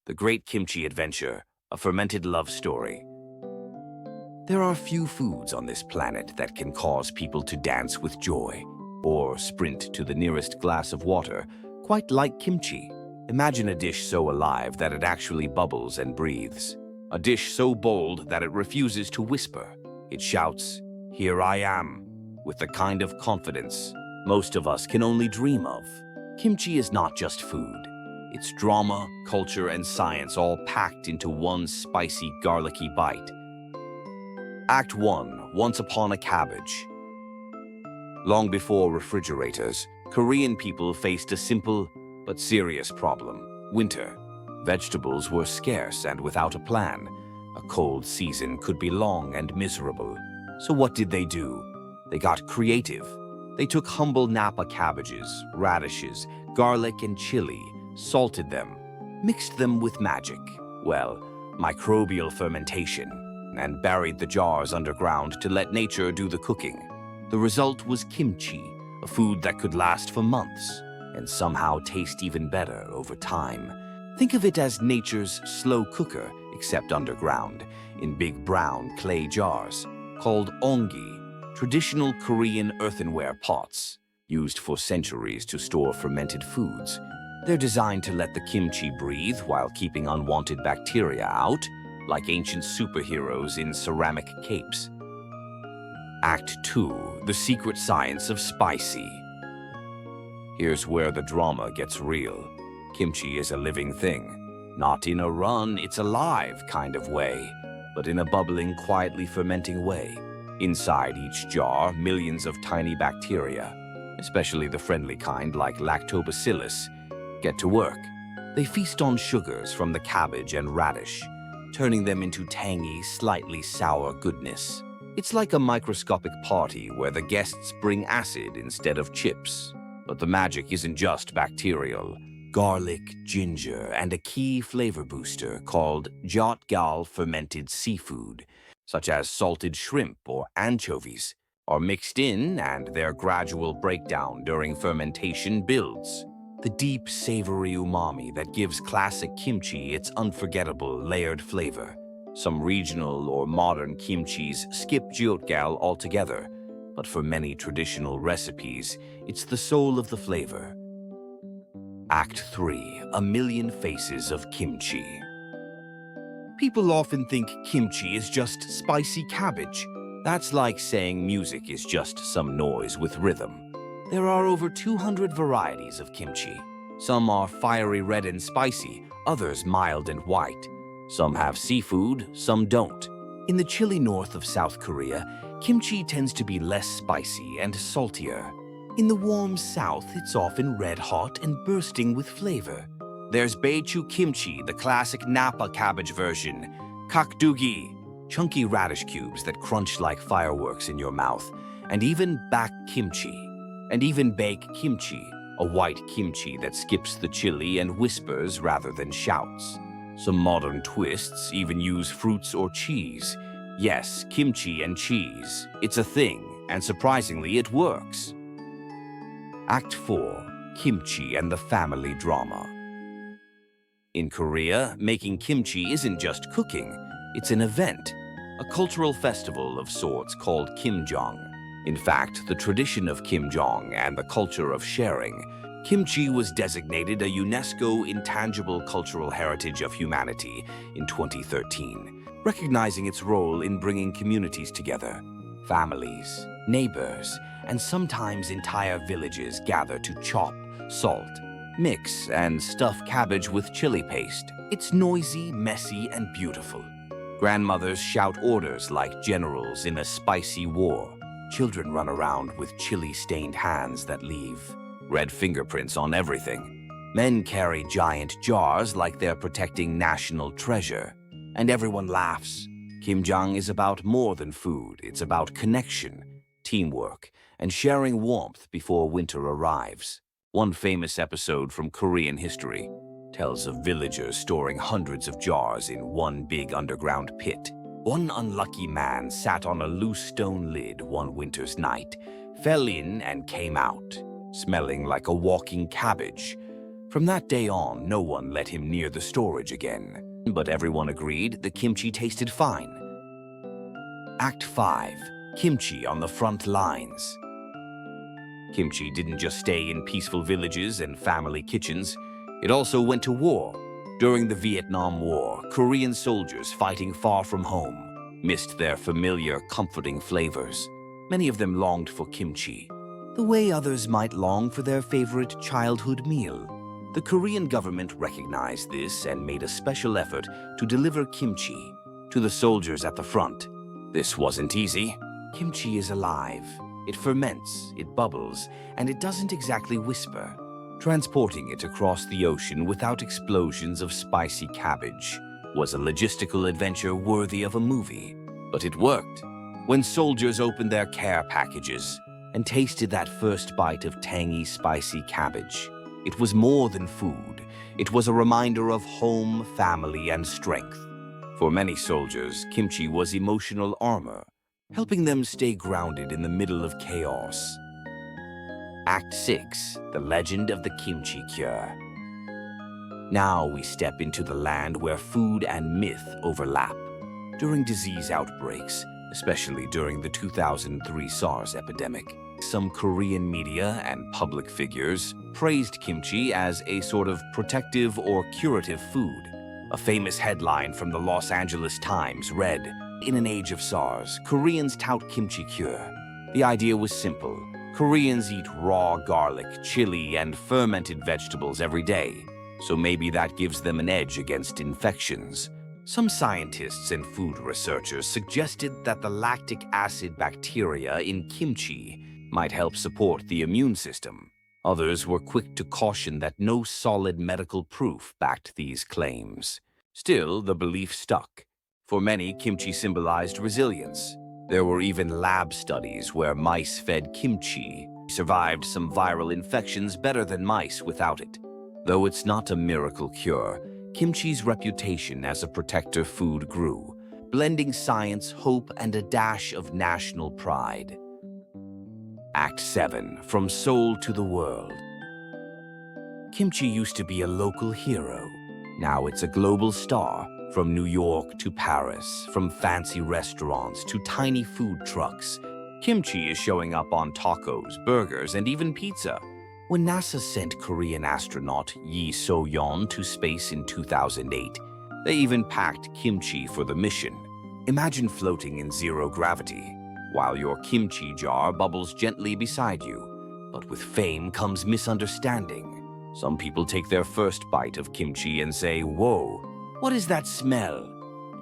The Great Kimchi Adventure, a fermented love story. There are few foods on this planet that can cause people to dance with joy or sprint to the nearest glass of water, quite like kimchi. Imagine a dish so alive that it actually bubbles and breathes. A dish so bold that it refuses to whisper. It shouts, "Here I am," with the kind of confidence most of us can only dream of. Kimchi is not just food. It's drama, culture, and science all packed into one spicy, garlicky bite. Act 1. Once upon a cabbage. Long before refrigerators, Korean people faced a simple but serious problem: winter. Vegetables were scarce and without a plan. A cold season could be long and miserable. So what did they do? They got creative. They took humble Napa cabbages, radishes, garlic, and chili, salted them, mixed them with magic, microbial fermentation, and buried the jars underground to let nature do the cooking. The result was kimchi, a food that could last for months and somehow taste even better over time. Think of it as nature's slow cooker, except underground, in big brown clay jars, called ongi, traditional Korean earthenware pots, used for centuries to store fermented foods. They're designed to let the kimchi breathe while keeping unwanted bacteria out, like ancient superheroes in ceramic capes. Act 2. The secret science of spicy. Here's where the drama gets real. Kimchi is a living thing. Not in a run, it's alive kind of way, but in a bubbling, quietly fermenting way. Inside each jar, millions of tiny bacteria, especially the friendly kind like lactobacillus, get to work. They feast on sugars from the cabbage and radish, turning them into tangy, slightly sour goodness. It's like a microscopic party where the guests bring acid instead of chips. But the magic isn't just bacterial. Garlic, ginger, and a key flavor booster called jotgal fermented seafood, such as salted shrimp or anchovies, are mixed in, and their gradual breakdown during fermentation builds the deep, savory umami that gives classic kimchi its unforgettable layered flavor. Some regional or modern kimchis skip jotgal altogether, but for many traditional recipes, it's the soul of the flavor. Act 3. A million faces of kimchi. People often think kimchi is just spicy cabbage. That's like saying music is just some noise with rhythm. There are over 200 varieties of kimchi. Some are fiery red and spicy, others mild and white. Some have seafood, some don't. In the chilly north of South Korea, kimchi tends to be less spicy and saltier. In the warm south, it's often red-hot and bursting with flavor. There's Beichu kimchi, the classic Napa cabbage version, kakdugi, chunky radish cubes that crunch like fireworks in your mouth, and even bak kimchi, and even bake kimchi, a white kimchi that skips the chili and whispers rather than shouts. Some modern twists even use fruits or cheese. Yes, kimchi and cheese. It's a thing, and surprisingly, it works. Act 4. Kimchi and the family drama. In Korea, making kimchi isn't just cooking, it's an event, a cultural festival of sorts called Kimjang. In fact, the tradition of Kimjang and the culture of sharing, kimchi was designated a UNESCO Intangible Cultural Heritage of Humanity in 2013, recognizing its role in bringing communities together. Families, neighbors, and sometimes entire villages gather to chop, salt, mix, and stuff cabbage with chili paste. It's noisy, messy, and beautiful. Grandmothers shout orders like generals in a spicy war. Children run around with chili-stained hands that leave red fingerprints on everything. Men carry giant jars like they're protecting national treasure. And everyone laughs. Kimjang is about more than food. It's about connection, teamwork, and sharing warmth before winter arrives. One famous episode from Korean history tells of villagers storing hundreds of jars in one big underground pit. One unlucky man sat on a loose stone lid one winter's night, fell in and came out, smelling like a walking cabbage. From that day on, no one let him near the storage again, but everyone agreed the kimchi tasted fine. Act 5. Kimchi on the front lines. Kimchi didn't just stay in peaceful villages and family kitchens, it also went to war. During the Vietnam War, Korean soldiers fighting far from home missed their familiar, comforting flavors. Many of them longed for kimchi, the way others might long for their favorite childhood meal. The Korean government recognized this and made a special effort to deliver kimchi to the soldiers at the front. This wasn't easy. Kimchi is alive. It ferments, it bubbles, and it doesn't exactly whisper. Transporting it across the ocean without explosions of spicy cabbage was a logistical adventure worthy of a movie. But it worked. When soldiers opened their care packages and tasted that first bite of tangy, spicy cabbage, it was more than food. It was a reminder of home, family, and strength. For many soldiers, kimchi was emotional armor, helping them stay grounded in the middle of chaos. Act 6. The Legend of the Kimchi Cure. Now we step into the land where food and myth overlap. During disease outbreaks, especially during the 2003 SARS epidemic, some Korean media and public figures praised kimchi as a sort of protective or curative food. A famous headline from the Los Angeles Times read, "In an age of SARS, Koreans tout Kimchi Cure." The idea was simple. Koreans eat raw garlic, chili, and fermented vegetables every day, so maybe that gives them an edge against infections. Some scientists and food researchers suggested that the lactic acid bacteria in kimchi might help support the immune system. Others were quick to caution that no solid medical proof backed these claims. Still, the belief stuck. For many, kimchi symbolized resilience. There were even lab studies where mice fed kimchi survived some viral infections better than mice without it. Though it's not a miracle cure, kimchi's reputation as a protector food grew, blending science, hope, and a dash of national pride. Act 7. From Seoul to the World. Kimchi used to be a local hero. Now it's a global star. From New York to Paris, from fancy restaurants to tiny food trucks, kimchi is showing up on tacos, burgers, and even pizza. When NASA sent Korean astronaut Yi So-yeon to space in 2008, they even packed kimchi for the mission. Imagine floating in zero gravity, while your kimchi jar bubbles gently beside you. But with fame comes misunderstanding. Some people take their first bite of kimchi and say, "Whoa, what is that smell?"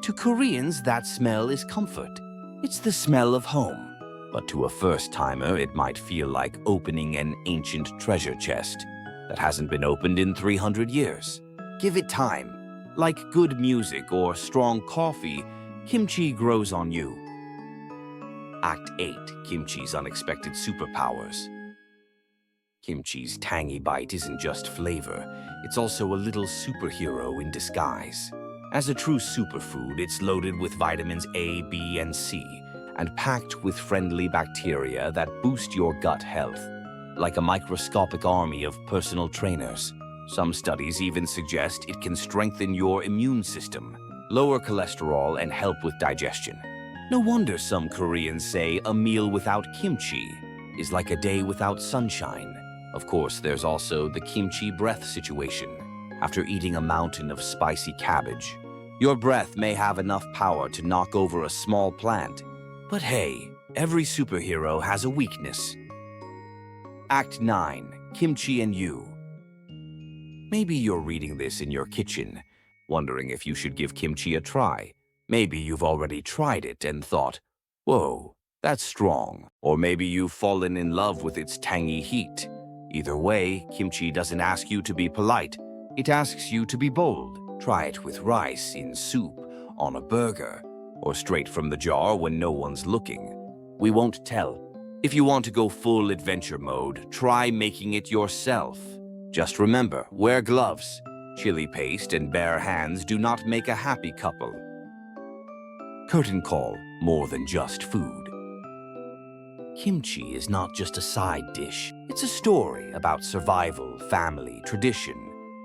To Koreans, that smell is comfort. It's the smell of home. But to a first-timer, it might feel like opening an ancient treasure chest that hasn't been opened in 300 years. Give it time. Like good music or strong coffee, kimchi grows on you. Act 8. Kimchi's unexpected superpowers. Kimchi's tangy bite isn't just flavor, it's also a little superhero in disguise. As a true superfood, it's loaded with vitamins A, B, and C, and packed with friendly bacteria that boost your gut health, like a microscopic army of personal trainers. Some studies even suggest it can strengthen your immune system, lower cholesterol, and help with digestion. No wonder some Koreans say a meal without kimchi is like a day without sunshine. Of course, there's also the kimchi breath situation. After eating a mountain of spicy cabbage, your breath may have enough power to knock over a small plant. But hey, every superhero has a weakness. Act 9. Kimchi and You. Maybe you're reading this in your kitchen, wondering if you should give kimchi a try. Maybe you've already tried it and thought, "Whoa, that's strong." Or maybe you've fallen in love with its tangy heat. Either way, kimchi doesn't ask you to be polite. It asks you to be bold. Try it with rice, in soup, on a burger, or straight from the jar when no one's looking. We won't tell. If you want to go full adventure mode, try making it yourself. Just remember, wear gloves. Chili paste and bare hands do not make a happy couple. Curtain call, more than just food. Kimchi is not just a side dish. It's a story about survival, family, tradition,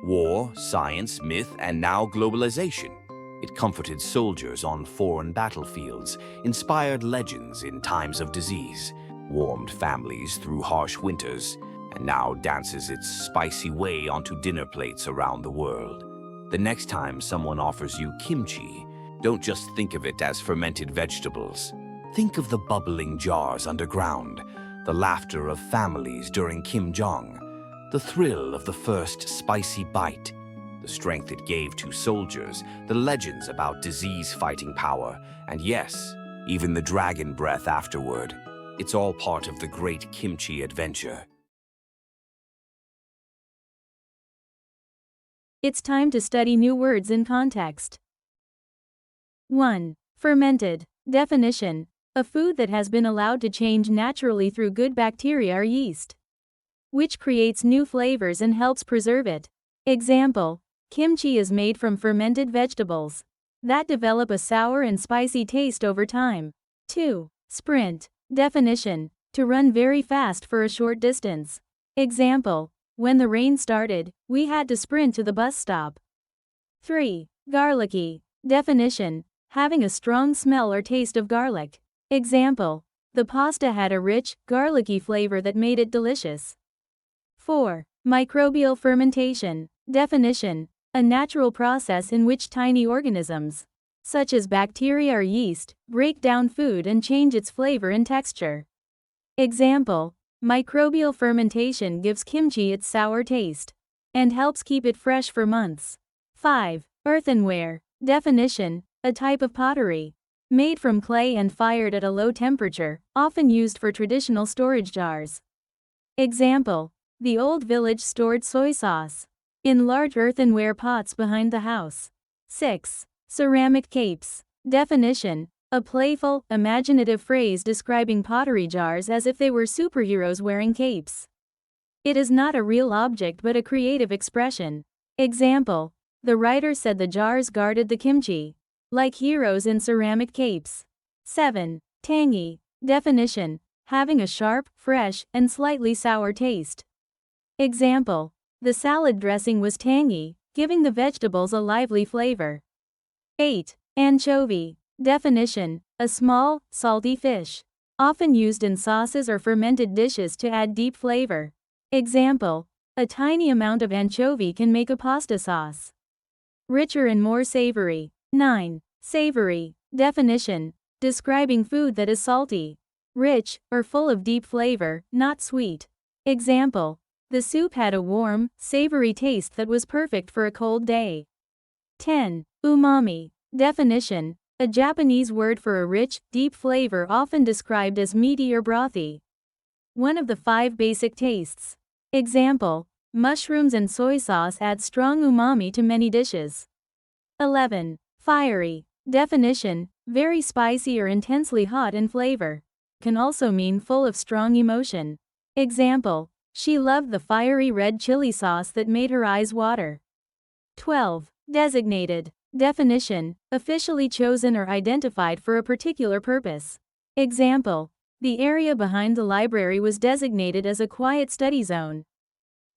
War, science, myth, and now globalization. It comforted soldiers on foreign battlefields, inspired legends in times of disease, warmed families through harsh winters, and now dances its spicy way onto dinner plates around the world. The next time someone offers you kimchi, don't just think of it as fermented vegetables. Think of the bubbling jars underground, the laughter of families during Kimjang, the thrill of the first spicy bite, the strength it gave to soldiers, the legends about disease-fighting power, and yes, even the dragon breath afterward. It's all part of the great kimchi adventure. It's time to study new words in context. 1. Fermented. Definition: a food that has been allowed to change naturally through good bacteria or yeast, which creates new flavors and helps preserve it. Example: kimchi is made from fermented vegetables that develop a sour and spicy taste over time. 2. Sprint. Definition: to run very fast for a short distance. Example: when the rain started, we had to sprint to the bus stop. 3. Garlicky. Definition: having a strong smell or taste of garlic. Example: the pasta had a rich, garlicky flavor that made it delicious. 4. Microbial fermentation. Definition: a natural process in which tiny organisms, such as bacteria or yeast, break down food and change its flavor and texture. Example: microbial fermentation gives kimchi its sour taste and helps keep it fresh for months. 5. Earthenware. Definition: a type of pottery made from clay and fired at a low temperature, often used for traditional storage jars. Example: the old village stored soy sauce in large earthenware pots behind the house. 6. Ceramic capes. Definition: a playful, imaginative phrase describing pottery jars as if they were superheroes wearing capes. It is not a real object but a creative expression. Example: the writer said the jars guarded the kimchi like heroes in ceramic capes. 7. Tangy. Definition: having a sharp, fresh, and slightly sour taste. Example: the salad dressing was tangy, giving the vegetables a lively flavor. 8. Anchovy. Definition: a small, salty fish, often used in sauces or fermented dishes to add deep flavor. Example: a tiny amount of anchovy can make a pasta sauce richer and more savory. 9. Savory. Definition: describing food that is salty, rich, or full of deep flavor, not sweet. Example: the soup had a warm, savory taste that was perfect for a cold day. 10. Umami. Definition: a Japanese word for a rich, deep flavor often described as meaty or brothy. One of the 5 basic tastes. Example: mushrooms and soy sauce add strong umami to many dishes. 11. Fiery. Definition: very spicy or intensely hot in flavor. Can also mean full of strong emotion. Example: she loved the fiery red chili sauce that made her eyes water. 12. Designated. Definition: officially chosen or identified for a particular purpose. Example: the area behind the library was designated as a quiet study zone.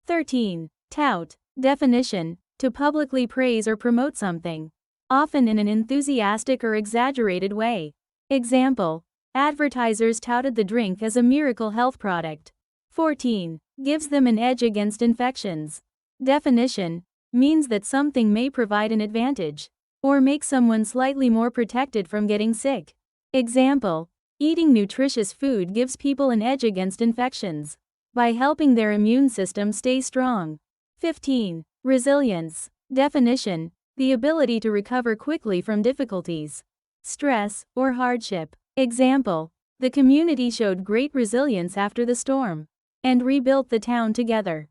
13. Tout. Definition: to publicly praise or promote something, often in an enthusiastic or exaggerated way. Example: advertisers touted the drink as a miracle health product. 14. Gives them an edge against infections. Definition: means that something may provide an advantage or make someone slightly more protected from getting sick. Example: eating nutritious food gives people an edge against infections by helping their immune system stay strong. 15. Resilience. Definition: the ability to recover quickly from difficulties, stress, or hardship. Example: the community showed great resilience after the storm and rebuilt the town together.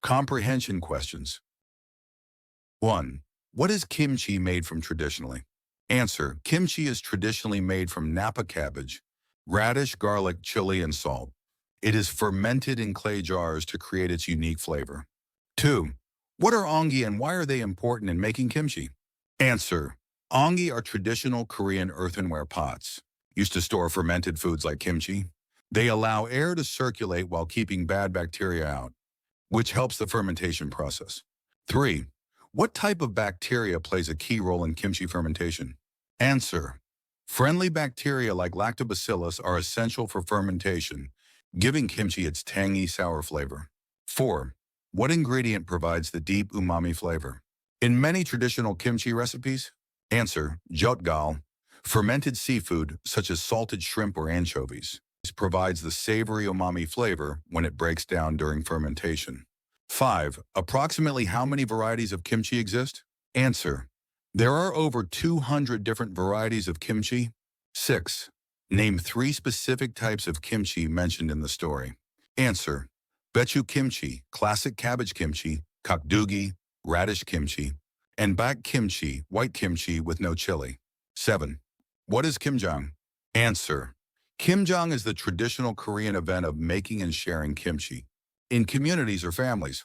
Comprehension questions. 1. What is kimchi made from traditionally? Answer: kimchi is traditionally made from napa cabbage, radish, garlic, chili, and salt. It is fermented in clay jars to create its unique flavor. 2. What are ongi and why are they important in making kimchi? Answer: ongi are traditional Korean earthenware pots used to store fermented foods like kimchi. They allow air to circulate while keeping bad bacteria out, which helps the fermentation process. 3. What type of bacteria plays a key role in kimchi fermentation? Answer. Friendly bacteria like lactobacillus are essential for fermentation, giving kimchi its tangy, sour flavor. 4. What ingredient provides the deep umami flavor? In many traditional kimchi recipes, answer, jeotgal, fermented seafood such as salted shrimp or anchovies. This provides the savory umami flavor when it breaks down during fermentation. 5. Approximately how many varieties of kimchi exist? Answer. There are over 200 different varieties of kimchi. 6. Name 3 specific types of kimchi mentioned in the story. Answer. Bechu kimchi, classic cabbage kimchi, kakdugi, radish kimchi, and bak kimchi, white kimchi with no chili. 7. What is Kimjang? Answer. Kimjang is the traditional Korean event of making and sharing kimchi in communities or families.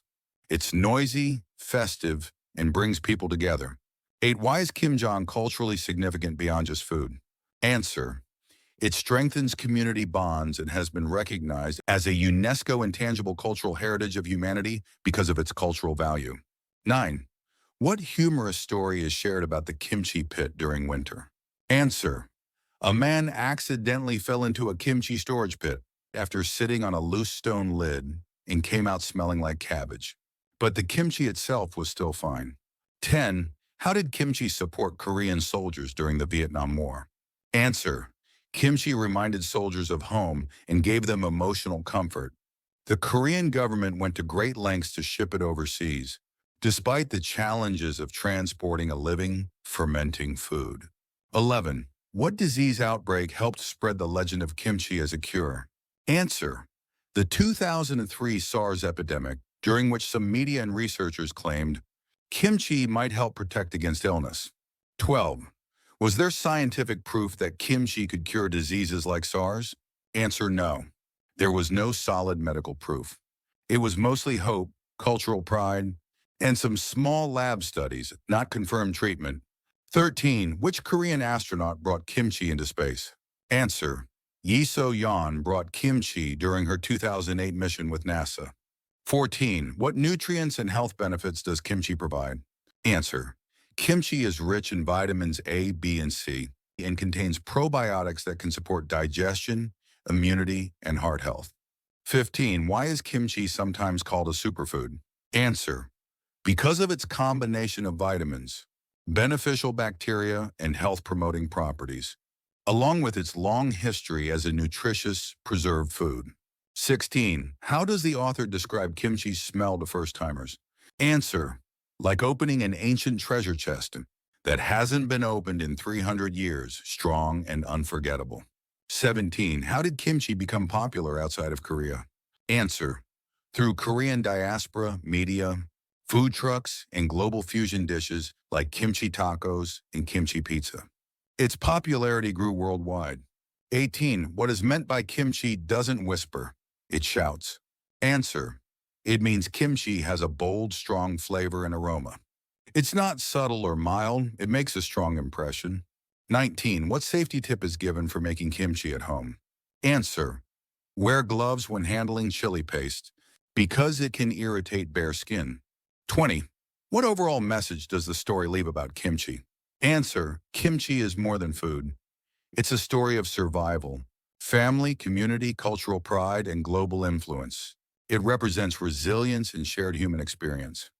It's noisy, festive, and brings people together. 8. Why is Kimjang culturally significant beyond just food? Answer. It strengthens community bonds and has been recognized as a UNESCO intangible cultural heritage of humanity because of its cultural value. 9. What humorous story is shared about the kimchi pit during winter? Answer. A man accidentally fell into a kimchi storage pit after sitting on a loose stone lid and came out smelling like cabbage. But the kimchi itself was still fine. 10. How did kimchi support Korean soldiers during the Vietnam War? Answer. Kimchi reminded soldiers of home and gave them emotional comfort. The Korean government went to great lengths to ship it overseas, despite the challenges of transporting a living, fermenting food. 11. What disease outbreak helped spread the legend of kimchi as a cure? Answer. The 2003 SARS epidemic, during which some media and researchers claimed kimchi might help protect against illness. 12. Was there scientific proof that kimchi could cure diseases like SARS? Answer, no. There was no solid medical proof. It was mostly hope, cultural pride, and some small lab studies, not confirmed treatment. 13. Which Korean astronaut brought kimchi into space? Answer. Yi So-yeon brought kimchi during her 2008 mission with NASA. 14. What nutrients and health benefits does kimchi provide? Answer. Kimchi is rich in vitamins A, B, and C and contains probiotics that can support digestion, immunity, and heart health. 15. Why is kimchi sometimes called a superfood? Answer. Because of its combination of vitamins, beneficial bacteria, and health-promoting properties, along with its long history as a nutritious, preserved food. 16. How does the author describe kimchi's smell to first-timers? Answer. Like opening an ancient treasure chest that hasn't been opened in 300 years, strong and unforgettable. 17. How did kimchi become popular outside of Korea? Answer. Through Korean diaspora, media, food trucks, and global fusion dishes like kimchi tacos and kimchi pizza. Its popularity grew worldwide. 18. What is meant by kimchi doesn't whisper, it shouts. Answer. It means kimchi has a bold, strong flavor and aroma. It's not subtle or mild, it makes a strong impression. 19. What safety tip is given for making kimchi at home? Answer. Wear gloves when handling chili paste because it can irritate bare skin. 20. What overall message does the story leave about kimchi? Answer. Kimchi is more than food. It's a story of survival, family, community, cultural pride, and global influence. It represents resilience and shared human experience.